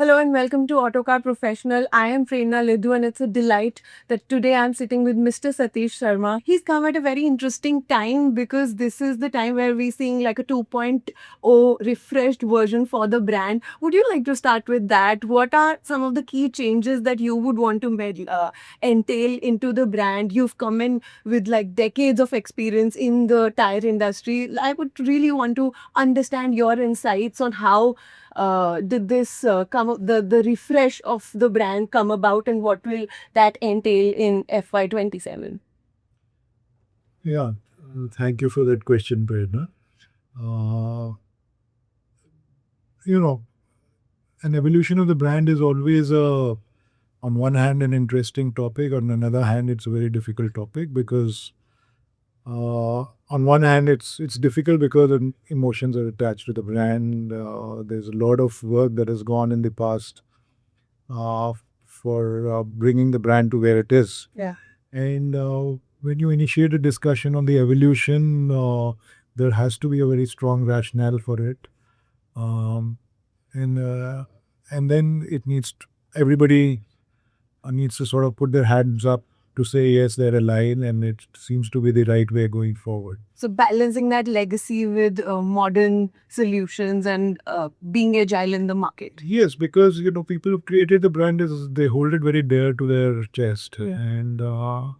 Hello and welcome to Autocar Professional. I am Prerna Lidhu and it's a delight that today I'm sitting with Mr. Satish Sharma. He's come at a very interesting time because this is the time where we're seeing like a 2.0 refreshed version for the brand. Would you like to start with that? What are some of the key changes that you would want to entail into the brand? You've come in with like decades of experience in the tire industry. I would really want to understand your insights on how did this the refresh of the brand come about and what will that entail in FY27? Yeah, thank you for that question, Prerna. Uh, you know, an evolution of the brand is always on one hand, an interesting topic. On another hand, it's a very difficult topic because, on one hand, it's difficult because emotions are attached to the brand. There's a lot of work that has gone in the past for bringing the brand to where it is. Yeah. And when you initiate a discussion on the evolution, there has to be a very strong rationale for it, um, and uh, and then everybody needs to sort of put their hands up to say yes, they're aligned, and it seems to be the right way going forward. So balancing that legacy with modern solutions and being agile in the market. Yes, because people who created the brand they hold it very dear to their chest, Yeah.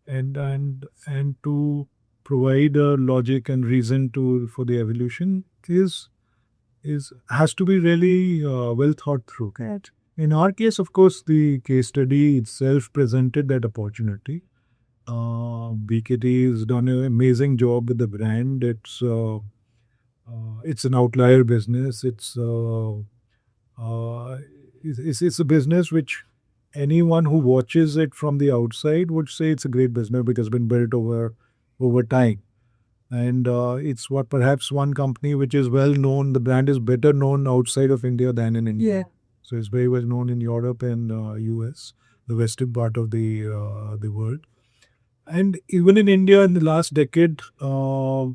and to provide a logic and reason for the evolution is has to be really well thought through. Correct. In our case, of course, the case study itself presented that opportunity. BKT has done an amazing job with the brand. It's an outlier business. It's a business which anyone who watches it from the outside would say it's a great business because it's been built over time. And it's what perhaps one company which is well known. The brand is better known outside of India than in India. Yeah. So it's very well known in Europe and US, the western part of the world. And even in India, in the last decade, the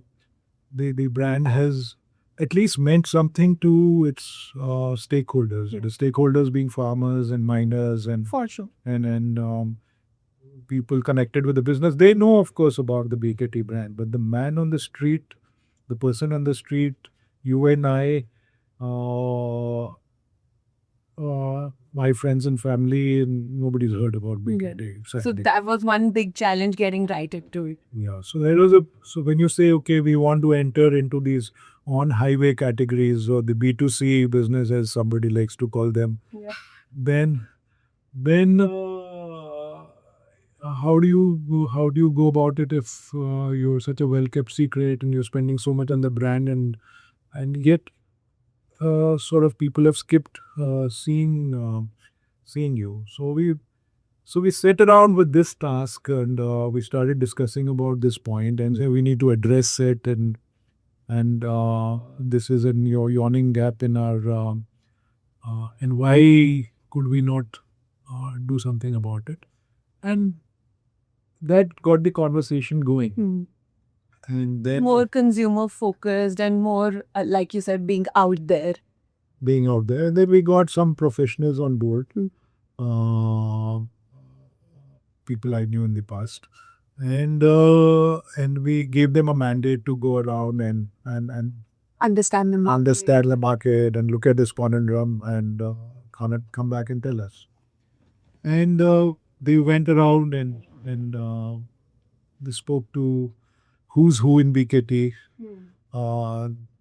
brand has at least meant something to its stakeholders. Yeah. The stakeholders being farmers and miners and For sure. and people connected with the business. They know, of course, about the BKT brand, but the man on the street, the person on the street, you and I, uh, my friends and family, and nobody's heard about BKT. So sadly. that was one big challenge getting right into it. Yeah. So when you say, okay, we want to enter into these on highway categories or the B2C business, as somebody likes to call them, Yeah. then how do you go about it if you're such a well kept secret and you're spending so much on the brand and yet sort of people have skipped seeing you. So we sat around with this task and we started discussing about this point and say we need to address it and this is a yawning gap in our and why could we not do something about it? And that got the conversation going. And then More consumer focused and more, like you said, being out there. being out there, and then we got some professionals on board. Uh, People I knew in the past, and we gave them a mandate to go around and Understand the market. understand the market and look at this drum and come back and tell us. And they went around and they spoke to who's who in BKT.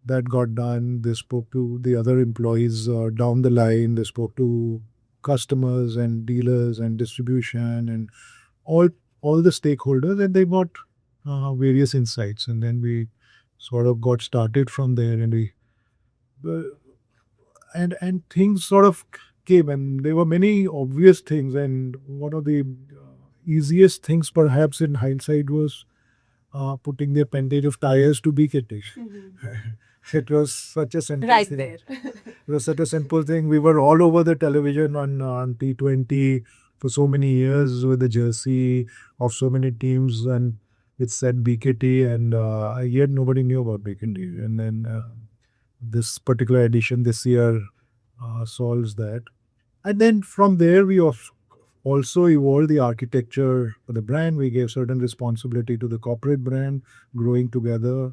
That got done. They spoke to the other employees down the line. They spoke to customers and dealers and distribution and all all the stakeholders, and they got various insights. And then we sort of got started from there, and we uh, and things sort of came, and there were many obvious things. And one of the easiest things, perhaps in hindsight, was putting the appendage of tires to BKT. It was such a simple Right thing. there. It was such a simple thing. We were all over the television on T20 for so many years with the jersey of so many teams, and it said BKT, and yet nobody knew about BKT. And then this particular edition this year, solves that. And then from there, we also evolved the architecture for the brand. We gave certain responsibility to the corporate brand, growing together,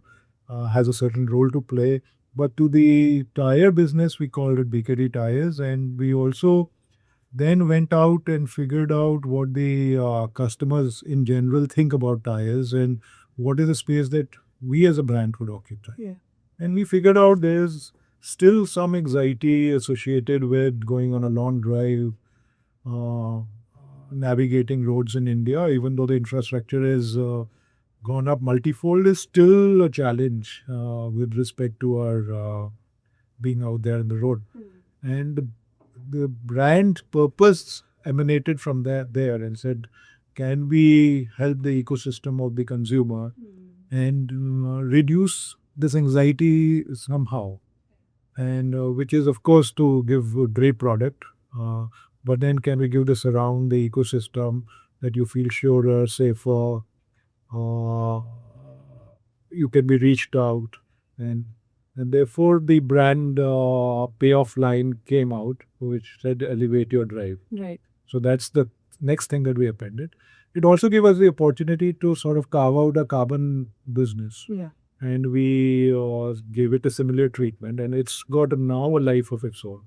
has a certain role to play. But to the tire business, we called it BKT Tires. And we also then went out and figured out what the customers in general think about tires and what is the space that we as a brand would occupy. Yeah. And we figured out there's still some anxiety associated with going on a long drive, uh, navigating roads in India, even though the infrastructure has gone up multifold, is still a challenge with respect to our being out there in the road. And the brand purpose emanated from there and said, can we help the ecosystem of the consumer and reduce this anxiety somehow? And which is, of course, to give a great product. But then, can we give this around the ecosystem that you feel surer, safer, uh, you can be reached out, and therefore the brand payoff line came out, which said elevate your drive. Right. So that's the next thing that we appended. It also gave us the opportunity to sort of carve out a carbon business. Yeah. And we gave it a similar treatment, and it's got now a life of its own.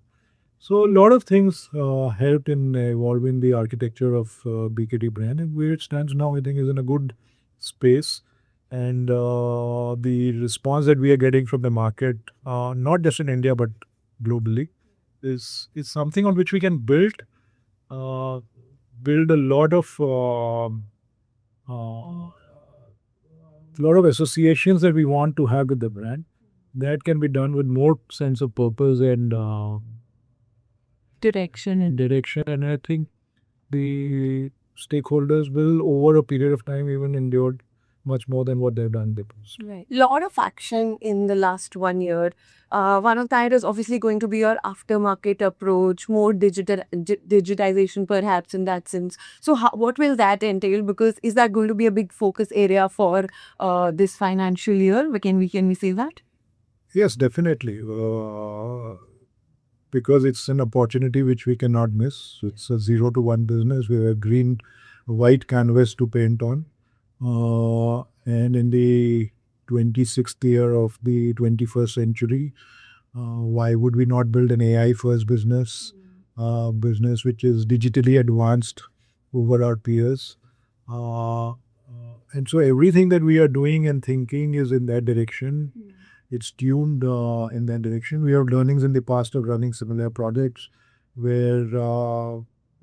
So a lot of things helped in evolving the architecture of BKT brand, and where it stands now, I think, is in a good space. And the response that we are getting from the market, not just in India but globally, is something on which we can uh, build a uh, lot of associations that we want to have with the brand. That can be done with more sense of purpose and Direction and direction. And I think the stakeholders will, over a period of time, even endure much more than what they've done in the past. right. Lot of action in the last 1 year. One of that is obviously going to be your aftermarket approach, more digitization perhaps in that sense. So what will that entail? Because is that going to be a big focus area for this financial year? Can we say that? Yes, definitely. Because it's an opportunity which we cannot miss. It's a 0 to 1 business. We have a green, white canvas to paint on. And in the 26th year of the 21st century, why would we not build an AI first business, business which is digitally advanced over our peers? And so everything that we are doing and thinking is in that direction. It's tuned in that direction. We have learnings in the past of running similar projects where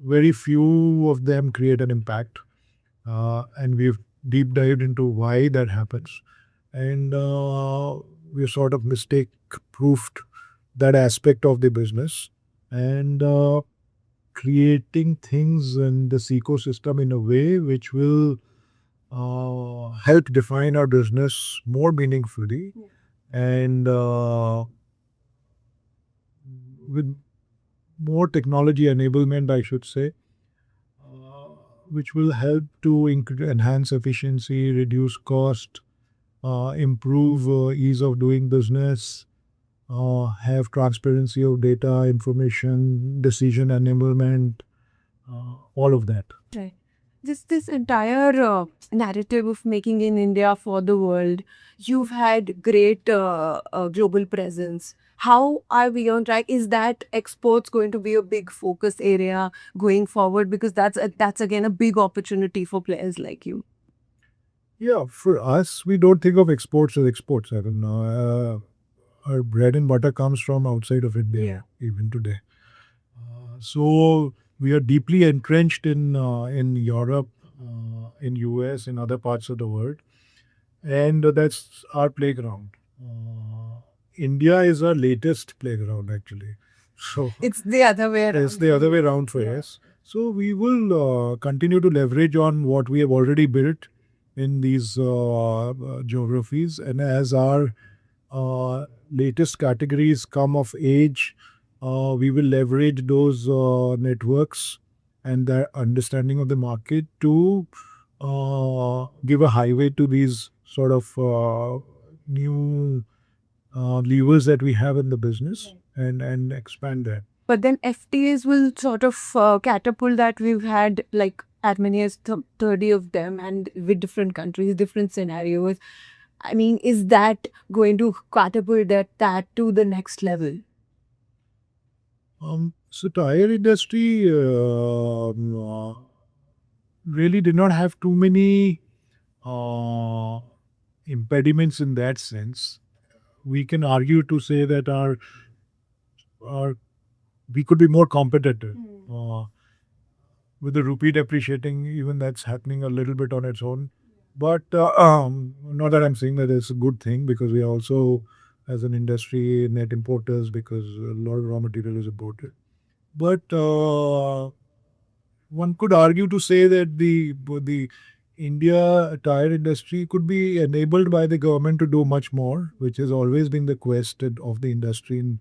very few of them create an impact. And we've deep dived into why that happens. And we've sort of mistake proofed that aspect of the business and creating things in this ecosystem in a way which will help define our business more meaningfully and with more technology enablement, I should say, which will help to enhance efficiency, reduce cost, improve ease of doing business, have transparency of data, information, decision enablement, all of that. Right. This entire narrative of making in India for the world, you've had great global presence. How are we on track? Is that exports going to be a big focus area going forward? Because that's again a big opportunity for players like you. Yeah, for us, we don't think of exports as exports. I don't know. Our bread and butter comes from outside of India, even today. So we are deeply entrenched in Europe, in US, in other parts of the world, and that's our playground. India is our latest playground, actually. So It's the other way around. it's the other way around for us. So we will continue to leverage on what we have already built in these geographies, and as our latest categories come of age, we will leverage those networks and their understanding of the market to give a highway to these sort of new levers that we have in the business and expand that. But then FTAs will sort of catapult that. We've had like as many as 30 of them and with different countries, different scenarios. I mean, is that going to catapult that to the next level? So tire industry really did not have too many impediments in that sense. We can argue to say that our we could be more competitive. With the rupee depreciating, even that's happening a little bit on its own. But not that I'm saying that it's a good thing, because we are also, as an industry, net importers, because a lot of raw material is imported. But one could argue to say that the India tire industry could be enabled by the government to do much more, which has always been the quest of the industry.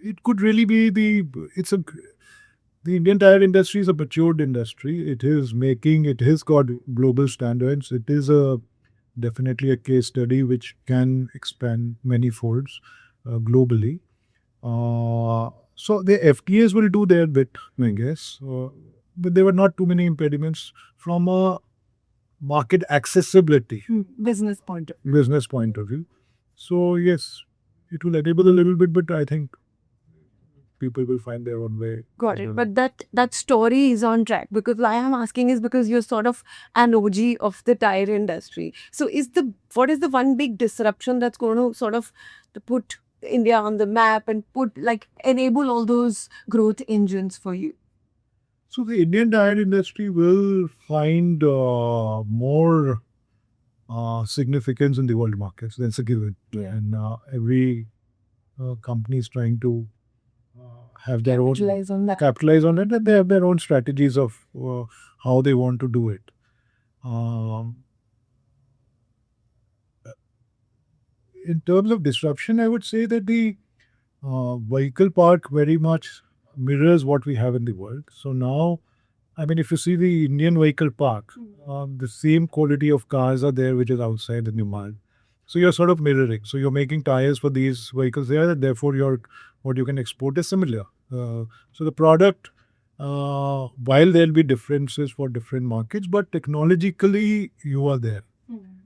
It could really be the Indian tire industry is a matured industry. It has got global standards. It is definitely a case study which can expand many folds globally. So the FTAs will do their bit, I guess. But there were not too many impediments from a market accessibility Business point of business point of view. So yes, it will enable a little bit, but I think people will find their own way. Got it. But that story is on track, because why I'm asking is because you're sort of an OG of the tire industry. So what is the one big disruption that's going to sort of to put India on the map and enable all those growth engines for you? So the Indian tire industry will find more significance in the world markets. That's a given. Yeah. And every company is trying to have their Capitalize on that. capitalize on it, and they have their own strategies of how they want to do it. In terms of disruption, I would say that the vehicle park very much mirrors what we have in the world. So now, I mean, if you see the Indian vehicle park, the same quality of cars are there which is outside the demand. So you're sort of mirroring. So you're making tires for these vehicles there, and therefore what you can export is similar. So the product, while there'll be differences for different markets, but technologically you are there.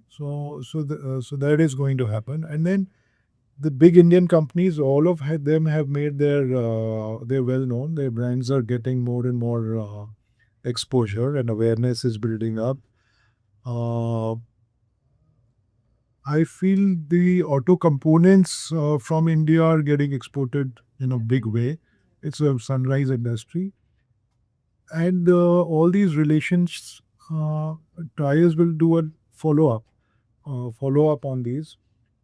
So that is going to happen, and then the big Indian companies, all of them have made they're well known. Their brands are getting more and more exposure, and awareness is building up. Uh, I feel the auto components from India are getting exported in a big way. It's a sunrise industry, and all these relations, tires will do a follow up on these.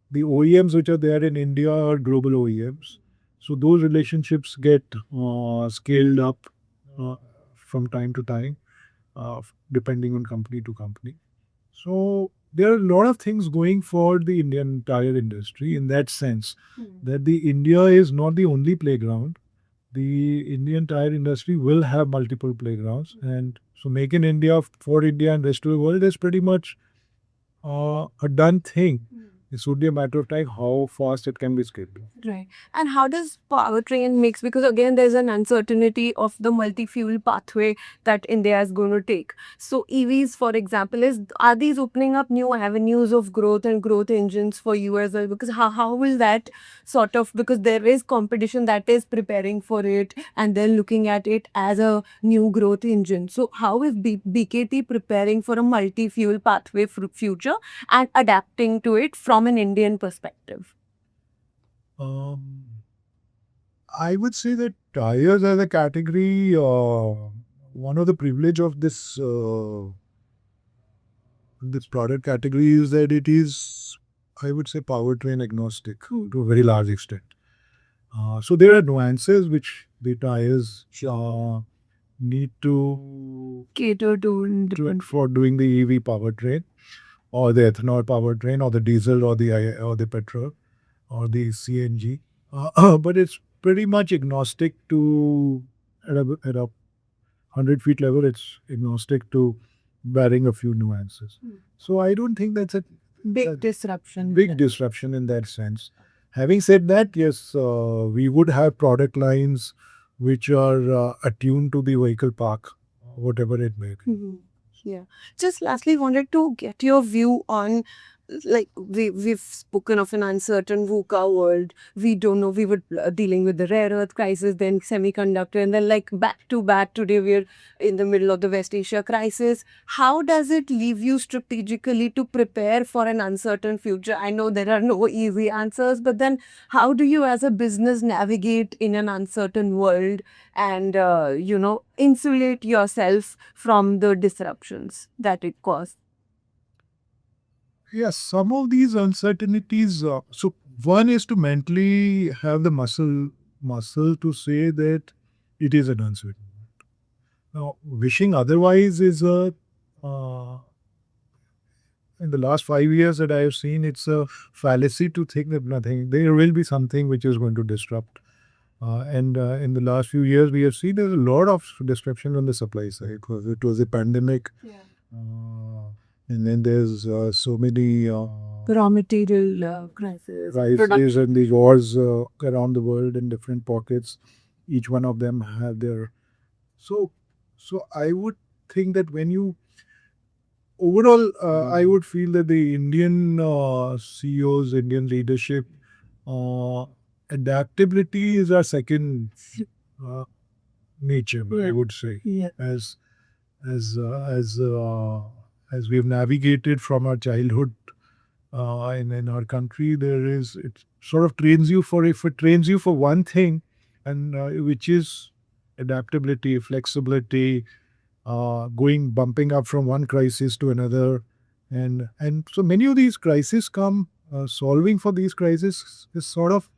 The OEMs which are there in India are global OEMs. So those relationships get scaled up from time to time, depending on company to company. So there are a lot of things going for the Indian tire industry in that sense, that the India is not the only playground. The Indian tire industry will have multiple playgrounds, and so make in India for India and rest of the world is pretty much a done thing. It's only a matter of time how fast it can be scaled. Right. And how does powertrain mix? Because again, there's an uncertainty of the multi-fuel pathway that India is going to take. So EVs, for example, are these opening up new avenues of growth and growth engines for you as well? Because how will that sort of, because there is competition that is preparing for it and then looking at it as a new growth engine. So how is BKT preparing for a multi-fuel pathway future and adapting to it from an Indian perspective? I would say that tires as a category, one of the privilege of this product category is that it is, I would say, powertrain agnostic to a very large extent. So there are nuances which the tires need to Cater to for doing the EV powertrain, or the ethanol powertrain, or the diesel, or the petrol, or the CNG. But it's pretty much agnostic to at a 100 feet level. It's agnostic to barring a few nuances. So I don't think Big disruption. big disruption in that sense. Having said that, yes, we would have product lines which are attuned to the vehicle park, whatever it may be. Mhm. Yeah. Just lastly, wanted to get your view on, like, we've spoken of an uncertain VUCA world. We don't know. We were dealing with the rare earth crisis, then semiconductor, and then like back to back. Today we're in the middle of the West Asia crisis. How does it leave you strategically to prepare for an uncertain future? I know there are no easy answers, but then how do you as a business navigate in an uncertain world and insulate yourself from the disruptions that it caused? Yes, some of these uncertainties. So one is to mentally have the muscle to say that it is an uncertain. Now, wishing otherwise is a in the last 5 years that I have seen, it's a fallacy to think that nothing. There will be something which is going to disrupt. And in the last few years, we have seen there's a lot of disruption on the supply side. It was a pandemic. And then there's so many Raw material crisis, crises and the wars around the world in different pockets. Each one of them have their so so I would think that when you overall, I would feel that the Indian CEOs, Indian leadership, uh, adaptability is our second uh, nature. I would say, Yeah. as as we've navigated from our childhood in our country, there is it sort of trains you for if it trains you for one thing, and which is adaptability, flexibility, going bumping up from one crisis to another, and so many of these crises come solving for these crises is sort of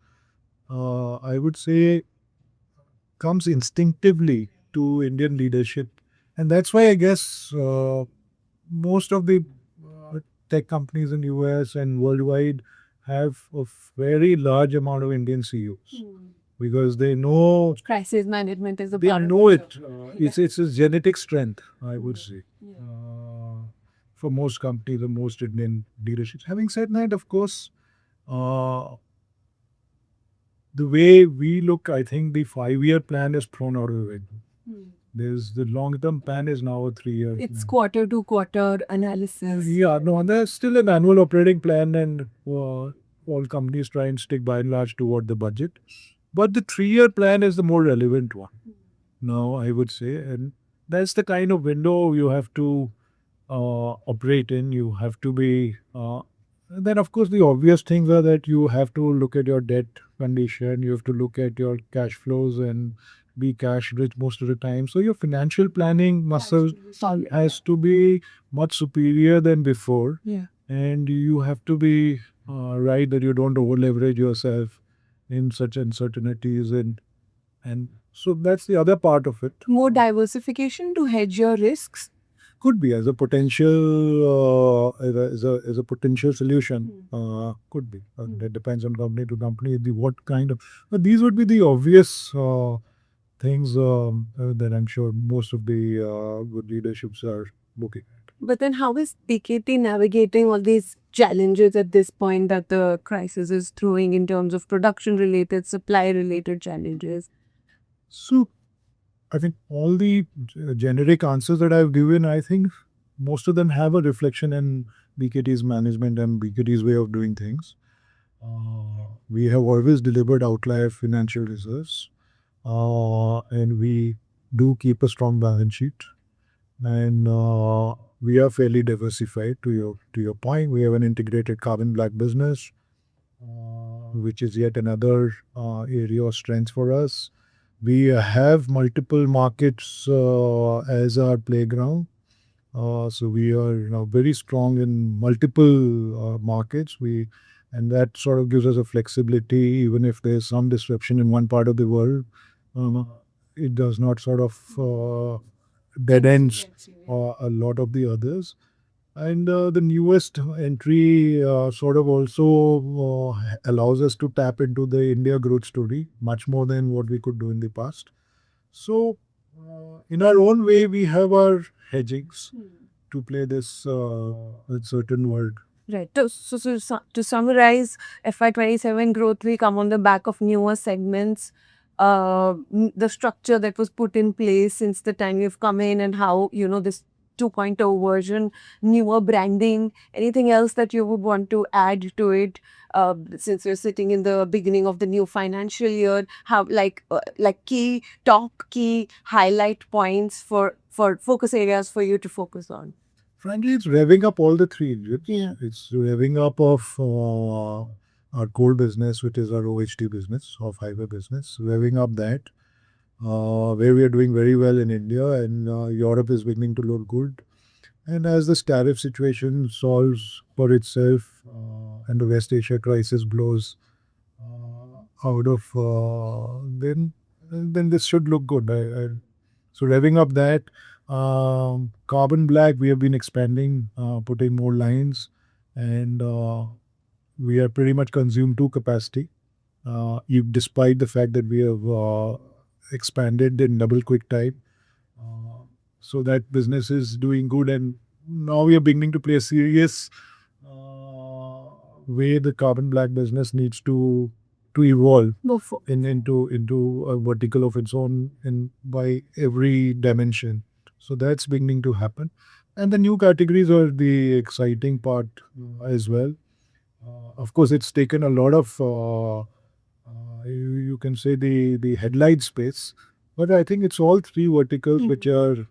I would say comes instinctively to Indian leadership, and that's why I guess most of the tech companies in US and worldwide have a very large amount of Indian CEOs because they know Crisis management is a they part of know the it. job. It's a genetic strength, I would say, for most companies, the most Indian leaderships. Having said that, of course, uh, the way we look, I think the 5 year plan is thrown out of the window. There's the long term plan is now a 3 year. It's quarter to quarter analysis. Yeah, no, and there's still an annual operating plan, and all companies try and stick by and large toward the budget. But the 3 year plan is the more relevant one now, I would say. And that's the kind of window you have to operate in. You have to be. Then, of course, the obvious things are that you have to look at your debt condition, you have to look at your cash flows and be cash rich most of the time. So, your financial planning muscle has to be much superior than before. Yeah. And you have to be right that you don't over leverage yourself in such uncertainties and so that's the other part of it. More diversification to hedge your risks. Could be as a potential as a potential solution. Could be. That depends on company to company. The what kind of these would be the obvious things that I'm sure most of the good leaderships are looking at. But then, how is BKT navigating all these challenges at this point that the crisis is throwing in terms of production related, supply related challenges? So I think all the generic answers that I've given, I think most of them have a reflection in BKT's management and BKT's way of doing things. We have always delivered outlier financial results, and we do keep a strong balance sheet, and we are fairly diversified. To your point, we have an integrated carbon black business, which is yet another area of strength for us. We have multiple markets as our playground. So we are very strong in multiple markets. And that sort of gives us a flexibility, even if there's some disruption in one part of the world. It does not sort of dead ends a lot of the others. And the newest entry sort of also allows us to tap into the India growth story much more than what we could do in the past. So, in our own way, we have our hedgings to play this certain world. Right. To summarize, FY27 growth will come on the back of newer segments, the structure that was put in place since the time you've come in, and how, this 2.0 version, newer branding, anything else that you would want to add to it, since we're sitting in the beginning of the new financial year, have like key highlight points for focus areas for you to focus on. Frankly, it's revving up all the three. Yeah. It's revving up of our core business, which is our OHT business, off-highway business, revving up that, where we are doing very well in India, and Europe is beginning to look good. And as this tariff situation solves for itself, and the West Asia crisis blows out of, then this should look good. So revving up that, carbon black, we have been expanding, putting more lines, and we are pretty much consumed to capacity. Despite the fact that we have expanded in double quick time, so that business is doing good, and now we are beginning to play a serious way the carbon black business needs to evolve into a vertical of its own in by every dimension. So that's beginning to happen, and the new categories are the exciting part as well. Of course, it's taken a lot of you can say the headlight space, but I think it's all three verticals which are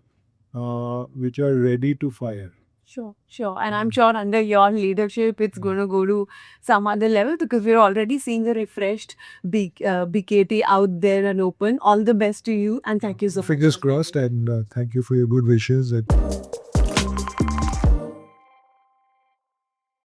ready to fire. Sure, sure. And I'm sure under your leadership, it's going to go to some other level, because we're already seeing a refreshed BKT out there and open. All the best to you, and thank you so much. Fingers crossed, and thank you for your good wishes. And